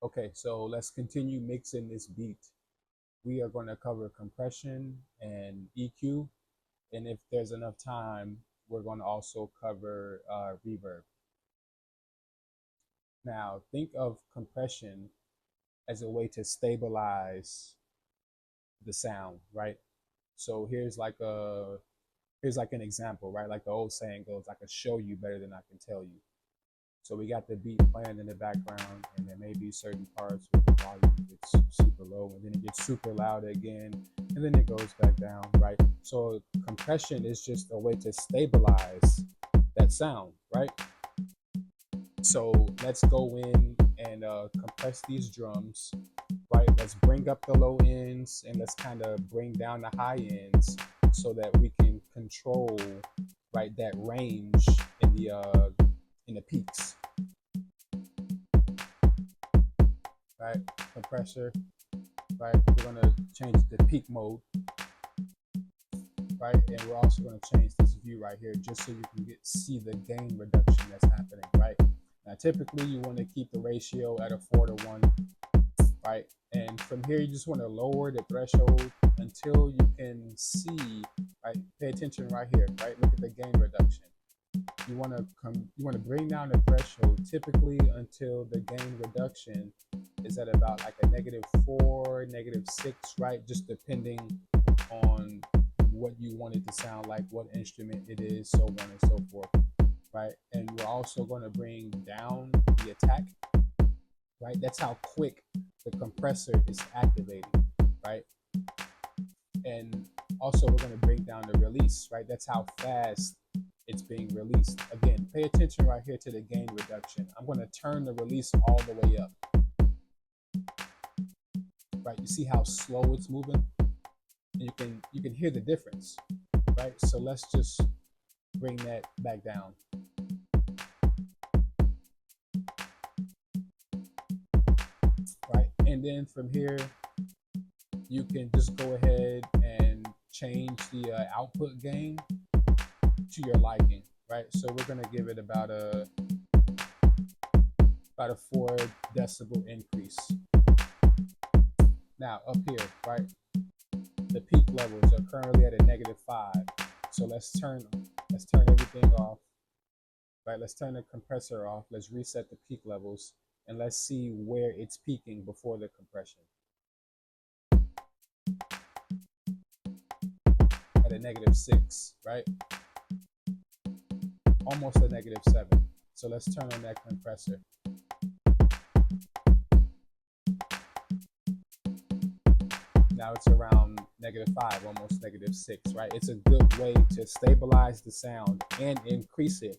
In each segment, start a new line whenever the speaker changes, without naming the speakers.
Okay, so let's continue mixing this beat. We are going to cover compression and EQ, and if there's enough time, we're going to also cover reverb. Now, think of compression as a way to stabilize the sound, right? So here's like an example, right? Like the old saying goes, I can show you better than I can tell you. So we got the beat playing in the background, and there may be certain parts where the volume gets super low, and then it gets super loud again, and then it goes back down, right? So compression is just a way to stabilize that sound, right? So let's go in and compress these drums, right? Let's bring up the low ends and let's kind of bring down the high ends so that we can control, right, that range in the peaks, right? Compressor, right? We're gonna change the peak mode, right? And we're also gonna change this view right here just so you can see the gain reduction that's happening, right? Now, typically you want to keep the ratio at a 4:1, right? And from here, you just want to lower the threshold until you can see, right? Pay attention right here, right? Look at the gain reduction. You want to bring down the threshold typically until the gain reduction is at about like a -4, -6, right? Just depending on what you want it to sound like, what instrument it is, so on and so forth, right? And we're also going to bring down the attack, right? That's how quick the compressor is activating, right? And also we're going to bring down the release, right? That's how fast it's being released. Again, pay attention right here to the gain reduction. I'm going to turn the release all the way up, right? You see how slow it's moving? And you can hear the difference, right? So let's just bring that back down. Right? And then from here, you can just go ahead and change the output gain to your liking, right? So we're gonna give it about a 4 decibel increase. Now up here, right? The peak levels are currently at a -5. So let's turn everything off. Right, let's turn the compressor off. Let's reset the peak levels and let's see where it's peaking before the compression. At a -6, right? Almost a -7. So let's turn on that compressor. Now it's around -5, almost -6, right? It's a good way to stabilize the sound and increase it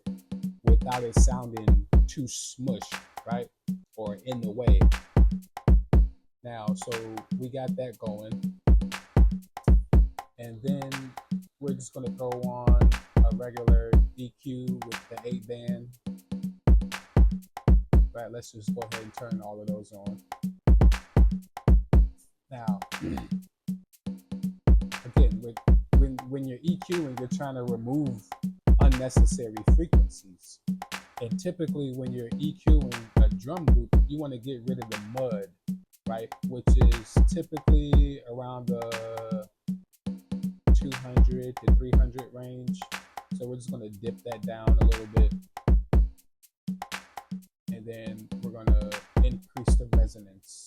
without it sounding too smush, right? Or in the way. Now, so we got that going. And then we're just gonna throw on a regular EQ with the 8-band. Right, let's just go ahead and turn all of those on. Now, again, when you're EQing, you're trying to remove unnecessary frequencies. And typically when you're EQing a drum loop, you want to get rid of the mud, right? Which is typically around the 200 to 300 range. So we're just going to dip that down a little bit. And then we're going to increase the resonance.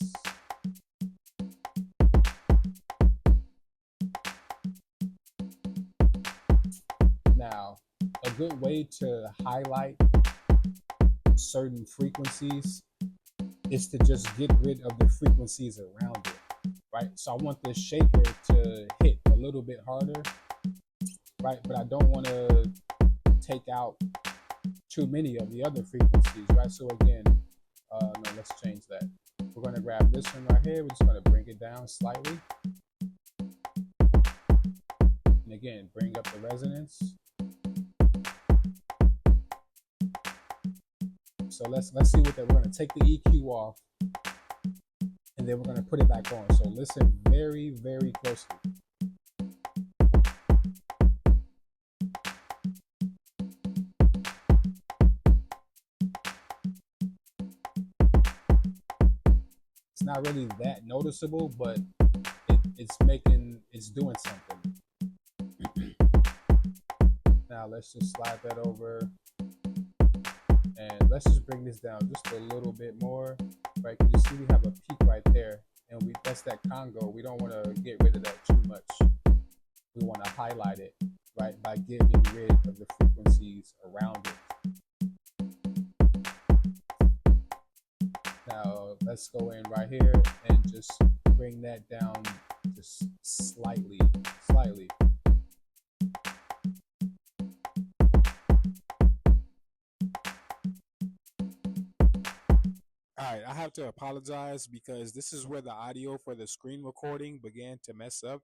Now, a good way to highlight certain frequencies is to just get rid of the frequencies around it, right? So I want the shaker to hit a little bit harder, right? But I don't want to take out too many of the other frequencies, right? So again, no, let's change that. We're going to grab this one right here. We're just going to bring it down slightly. And again, bring up the resonance. So let's see what that. We're going to take the EQ off, and then we're going to put it back on. So listen very, very closely. It's not really that noticeable, but it's doing something. Now let's just slide that over, and let's just bring this down just a little bit more, right? Because you see we have a peak right there, and we that's that Congo. We don't want to get rid of that too much. We want to highlight it, right, by getting rid of the frequencies around it. Now let's go in right here and just bring that down just slightly, slightly. All right, I have to apologize because this is where the audio for the screen recording began to mess up,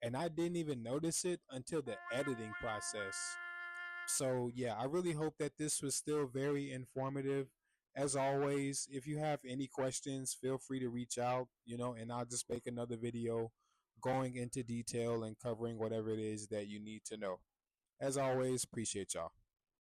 and I didn't even notice it until the editing process. So, yeah, I really hope that this was still very informative. As always, if you have any questions, feel free to reach out, and I'll just make another video going into detail and covering whatever it is that you need to know. As always, appreciate y'all.